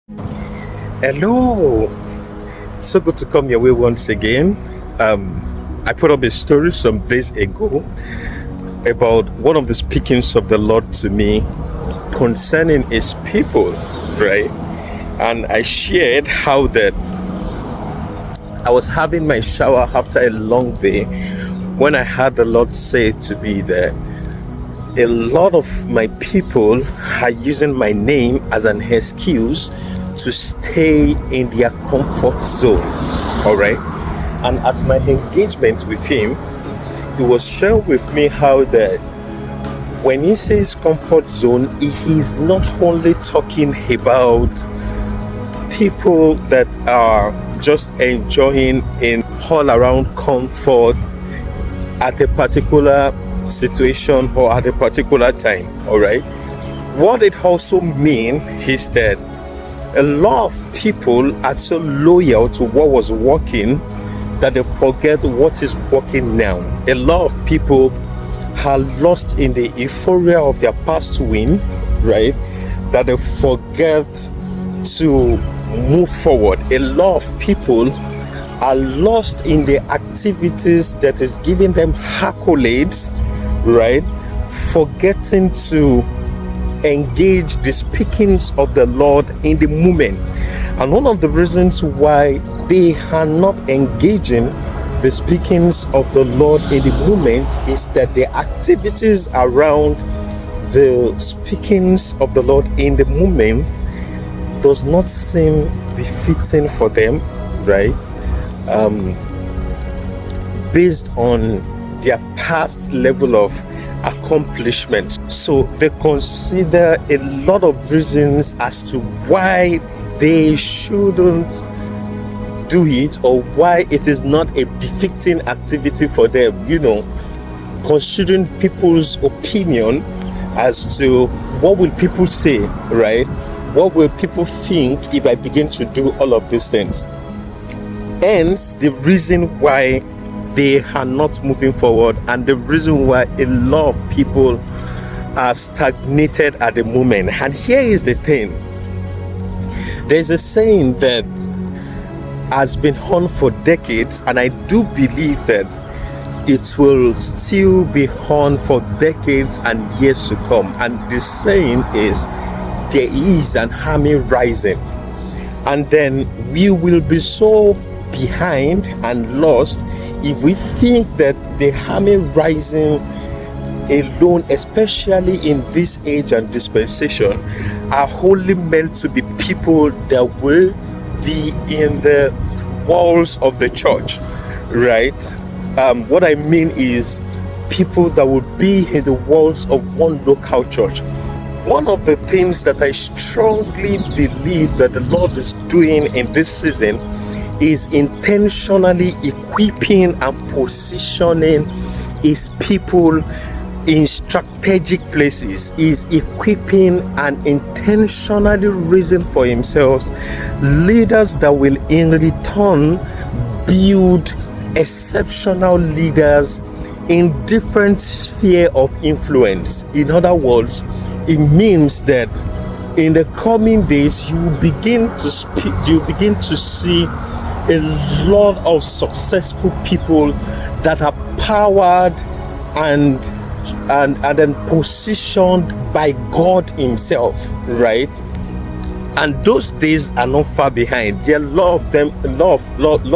Hello, so good to come your way once again. I put up a story some days ago about one of the speakings of the Lord to me concerning his people, right? And I shared how that I was having my shower after a long day when I heard the Lord say to me that a lot of my people are using my name as an excuse to stay in their comfort zones. All right. And at my engagement with him, he was sharing with me how that when he says comfort zone, he's not only talking about people that are just enjoying in all around comfort at a particular situation or at a particular time. All right. What it also means is that a lot of people are so loyal to what was working that they forget what is working now. A lot of people are lost in the euphoria of their past win, right? That they forget to move forward. A lot of people are lost in the activities that is giving them accolades, right? Forgetting to engage the speakings of the Lord in the moment. And one of the reasons why they are not engaging the speakings of the Lord in the moment is that the activities around the speakings of the Lord in the moment does not seem befitting for them, right? Based on their past level of accomplishment. So they consider a lot of reasons as to why they shouldn't do it or why it is not a befitting activity for them, considering people's opinion as to what will people say, right? What will people think if I begin to do all of these things? Hence the reason why they are not moving forward, and the reason why a lot of people are stagnated at the moment. And here is the thing: there's a saying that has been on for decades, and I do believe that it will still be on for decades and years to come. And the saying is, there is an army rising. And then we will be so behind and lost if we think that the army rising alone, especially in this age and dispensation, are only meant to be people that will be in the walls of the church, right? What I mean is people that would be in the walls of one local church. One of the things that I strongly believe that the Lord is doing in this season is intentionally equipping and positioning his people in strategic places, is equipping and intentionally raising for himself leaders that will in return build exceptional leaders in different sphere of influence. In other words, it means that in the coming days you will begin to see a lot of successful people that are powered and then positioned by God himself, right? And those days are not far behind. There are a lot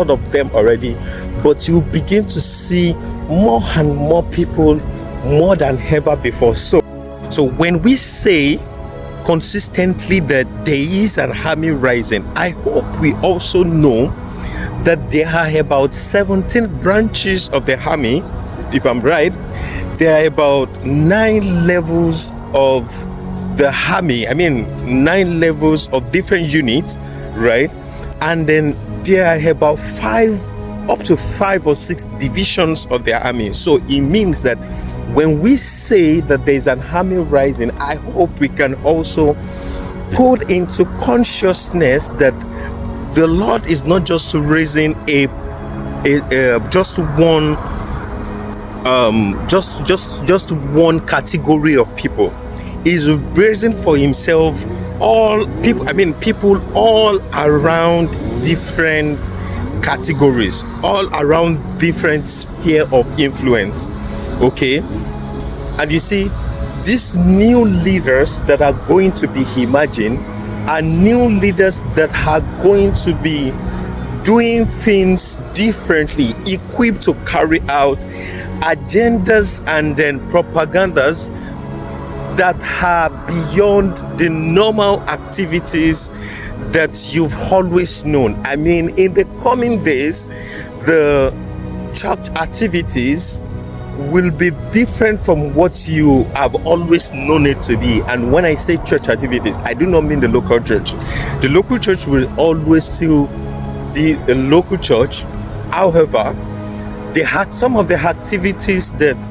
of them already, but you begin to see more and more people more than ever before. So when we say consistently that there is an army rising, I hope we also know that there are about 17 branches of the army. If I'm right, there are about 9 levels of the army. 9 levels of different units, right? And then there are about 5 or 6 divisions of the army. So it means that when we say that there's an army rising, I hope we can also put into consciousness that the Lord is not just raising just one category of people. He's raising for himself all people, people all around different categories, all around different sphere of influence. Okay, and you see, these new leaders that are going to be emerging are new leaders that are going to be doing things differently, equipped to carry out agendas and then propagandas that are beyond the normal activities that you've always known. In the coming days, the church activities will be different from what you have always known it to be. And when I say church activities, I do not mean the local church. The local church will always still be a local church. However, some of the activities that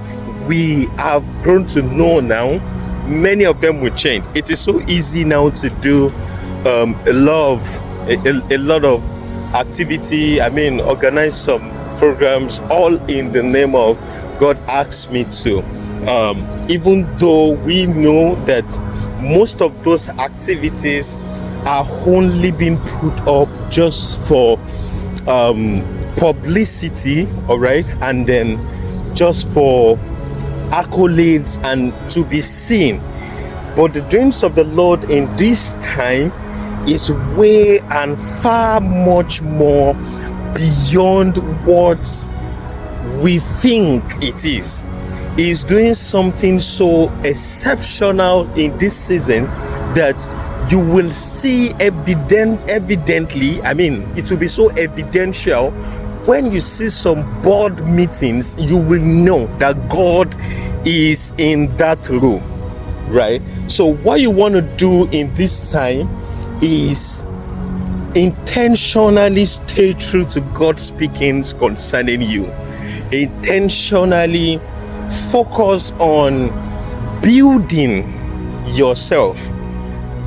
we have grown to know now, many of them will change. It is so easy now to do a lot of activity. Organize some programs, all in the name of God asked me to. Even though we know that most of those activities are only being put up just for publicity, all right, and then just for accolades and to be seen. But the dreams of the Lord in this time is way and far much more beyond what we think it is. He is doing something so exceptional in this season that you will see evidently. It will be so evidential when you see some board meetings. You will know that God is in that room, right? So what you want to do in this time is intentionally stay true to God's speakings concerning you. Intentionally focus on building yourself,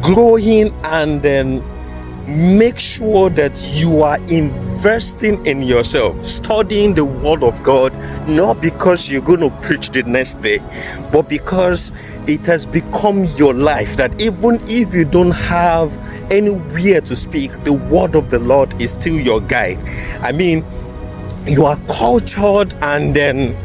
growing, and then make sure that you are investing in yourself, studying the word of God, not because you're going to preach the next day, but because it has become your life, that even if you don't have anywhere to speak, the word of the Lord is still your guide. You are cultured and then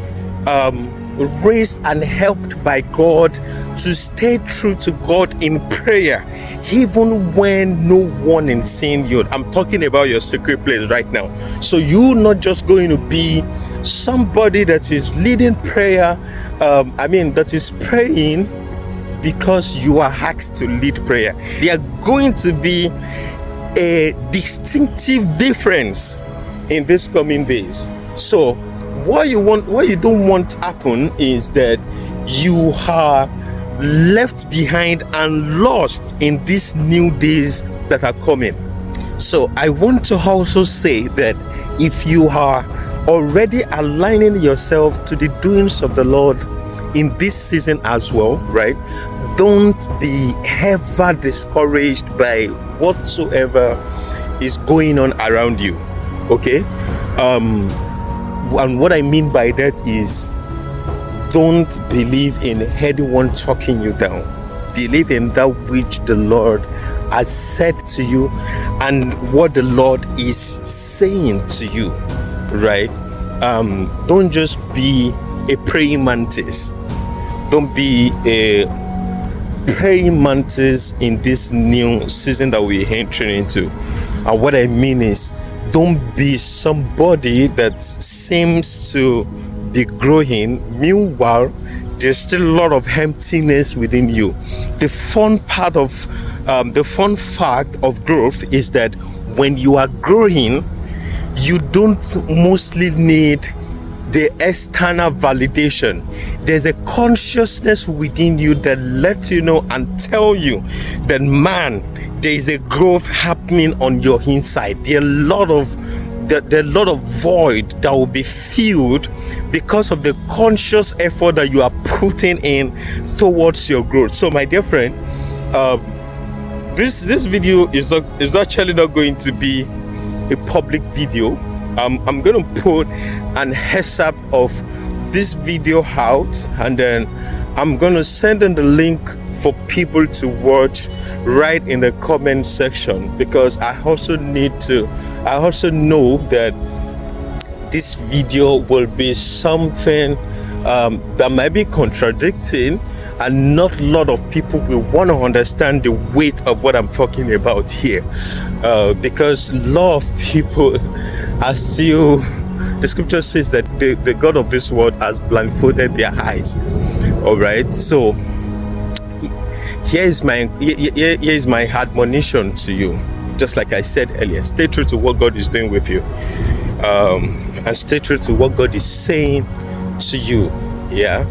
raised and helped by God to stay true to God in prayer, even when no one is seeing you. I'm talking about your secret place right now. So you're not just going to be somebody that is leading prayer, that is praying because you are asked to lead prayer. There are going to be a distinctive difference in these coming days. So what you don't want to happen is that you are left behind and lost in these new days that are coming. So I want to also say that if you are already aligning yourself to the doings of the Lord in this season as well, right? Don't be ever discouraged by whatsoever is going on around you. Okay? And what I mean by that is, don't believe in anyone talking you down. Believe in that which the Lord has said to you and what the Lord is saying to you, right? Don't just be a praying mantis. Don't be a praying mantis in this new season that we're entering into. And what I mean is, don't be somebody that seems to be growing. Meanwhile, there's still a lot of emptiness within you. The fun fact of growth is that when you are growing, you don't mostly need the external validation. There's a consciousness within you that lets you know and tell you that, man, there is a growth happening on your inside. There are a lot of void that will be filled because of the conscious effort that you are putting in towards your growth. So my dear friend, this video is actually not going to be a public video. I'm going to put an excerpt of this video out, and then I'm going to send in the link for people to watch right in the comment section, because I also know that this video will be something that might be contradicting, and not a lot of people will want to understand the weight of what I'm talking about here, because a lot of people are still, the scripture says that the God of this world has blindfolded their eyes. All right, so here is my admonition to you. Just like I said earlier, stay true to what God is doing with you, and stay true to what God is saying to you. Yeah,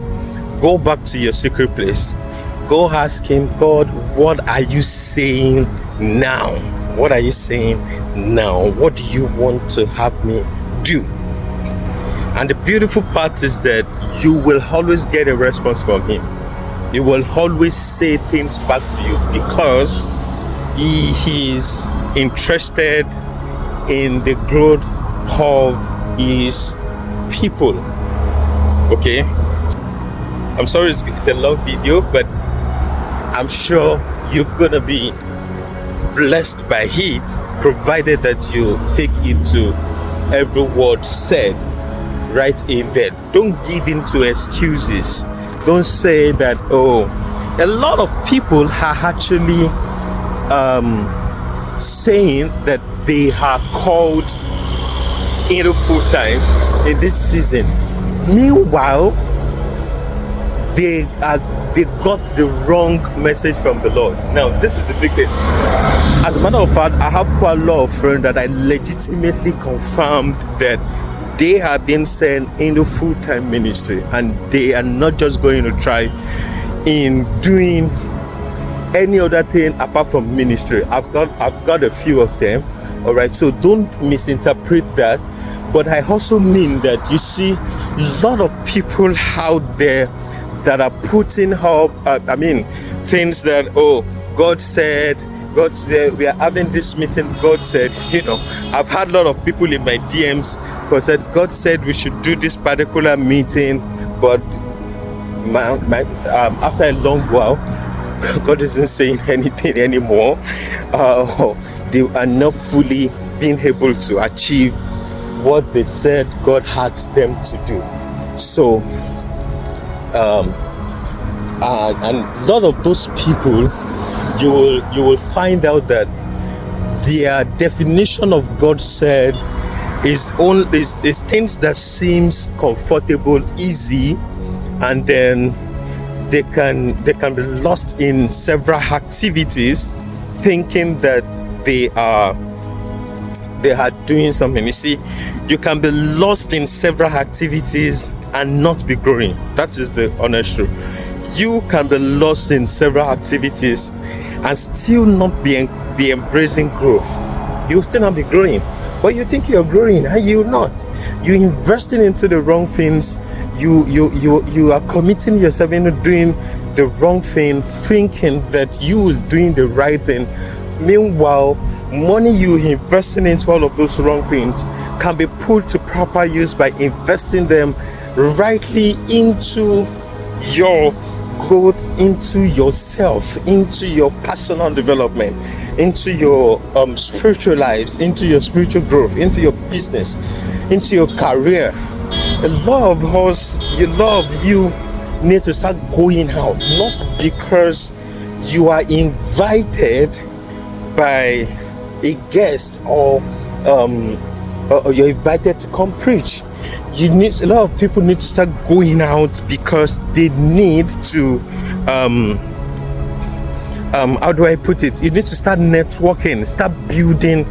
go back to your secret place. Go ask Him, God, what are you saying now? What are you saying now? What do you want to have me do? And the beautiful part is that you will always get a response from Him. He will always say things back to you, because He is interested in the growth of His people. Okay, I'm sorry it's a long video, but I'm sure you're gonna be blessed by it, provided that you take into every word said right in there. Don't give in to excuses. Don't say that, oh, a lot of people are actually saying that they are called into full time in this season. Meanwhile, they got the wrong message from the Lord. Now, this is the big thing. As a matter of fact, I have quite a lot of friends that I legitimately confirmed that they have been sent into full-time ministry, and they are not just going to try in doing any other thing apart from ministry. I've got a few of them. All right, so don't misinterpret that. But I also mean that, you see, a lot of people out there that are putting up, things that, oh, God said, we are having this meeting, God said, I've had a lot of people in my DMs because said, God said we should do this particular meeting, but after a long while, God isn't saying anything anymore. They are not fully being able to achieve what they said God asked them to do. So, and a lot of those people, you will find out that their definition of God said is things that seems comfortable, easy, and then they can be lost in several activities, thinking that they are doing something. You see, you can be lost in several activities and not be growing. That is the honest truth. You can be lost in several activities and still not be embracing growth. You'll still not be growing, but you think you're growing and you're not. You're investing into the wrong things. You are committing yourself into doing the wrong thing, thinking that you are doing the right thing. Meanwhile, money you investing into all of those wrong things can be put to proper use by investing them rightly into your growth, into yourself, into your personal development, into your spiritual lives, into your spiritual growth, into your business, into your career. A lot of us, you need to start going out, not because you are invited by a guest or you're invited to come preach. A lot of people need to start going out because they need to how do I put it? You need to start networking, start building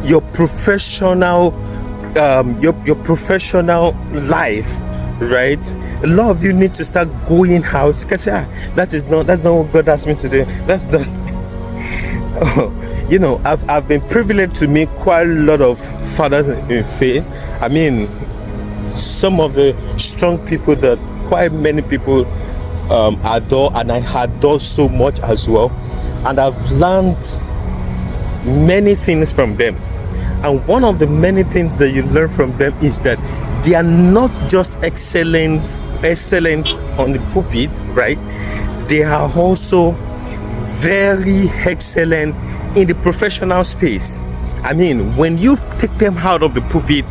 your professional life, right? A lot of you need to start going out because that's not what God asked me to do. That's not I've been privileged to meet quite a lot of fathers in faith. I mean, some of the strong people that quite many people adore, and I adore so much as well. And I've learned many things from them. And one of the many things that you learn from them is that they are not just excellent on the pulpit, right? They are also very excellent in the professional space. I mean, when you take them out of the pulpit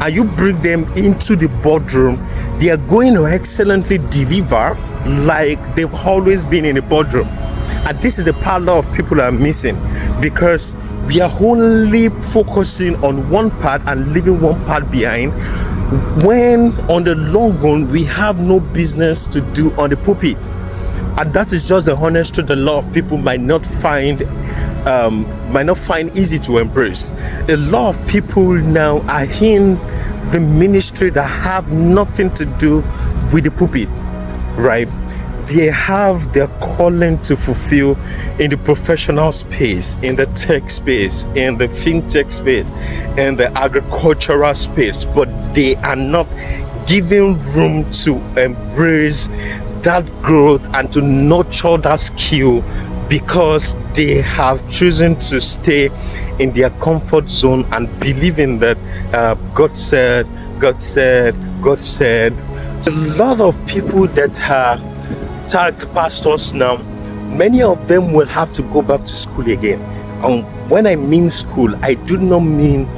and you bring them into the boardroom, they are going to excellently deliver like they've always been in the boardroom. And this is the part a lot of people are missing, because we are only focusing on one part and leaving one part behind, when on the long run we have no business to do on the pulpit. And that is just the honest truth. A lot of people might not find easy to embrace. A lot of people now are in the ministry that have nothing to do with the pulpit, right? They have their calling to fulfill in the professional space, in the tech space, in the fintech space, in the agricultural space, but they are not giving room to embrace that growth and to nurture that skill, because they have chosen to stay in their comfort zone and believing that God said. A lot of people that are tag pastors now, many of them will have to go back to school again. When I mean school, I do not mean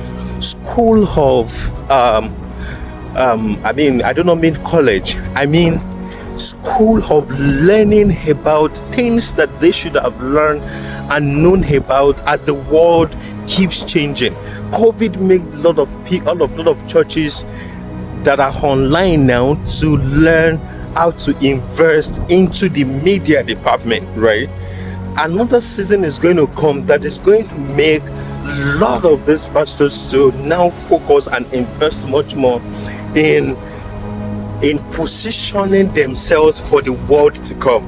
school of I do not mean college. I mean school of learning about things that they should have learned and known about as the world keeps changing. COVID made a lot of churches that are online now to learn how to invest into the media department, right? Another season is going to come that is going to make a lot of these pastors to now focus and invest much more in positioning themselves for the world to come,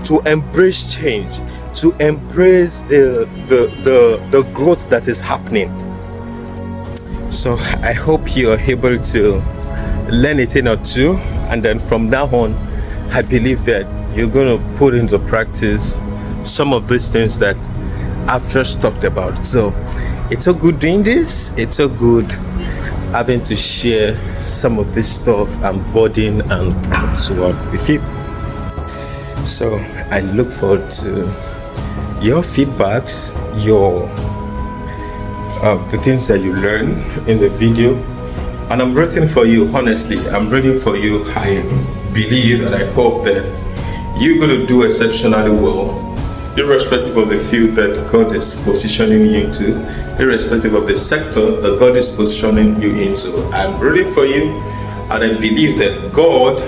to embrace change, to embrace the growth that is happening. So I hope you're able to learn a thing or two, and then from now on, I believe that you're going to put into practice some of these things that I've just talked about. So it's so good doing this. It's so good having to share some of this stuff and burden and so on with you. So I look forward to your feedbacks, the things that you learn in the video. And I'm rooting for you, honestly. I'm rooting for you. I believe and I hope that you're going to do exceptionally well, irrespective of the field that God is positioning you into, irrespective of the sector that God is positioning you into. I'm rooting for you, and I believe that God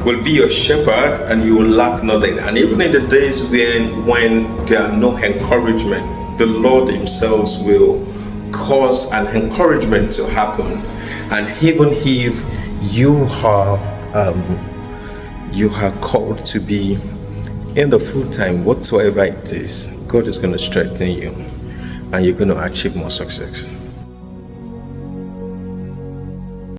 will be your shepherd and you will lack nothing. And even in the days when there are no encouragement, the Lord himself will cause an encouragement to happen. And even if you are called to be in the full time, whatsoever it is, God is going to strengthen you and you're going to achieve more success.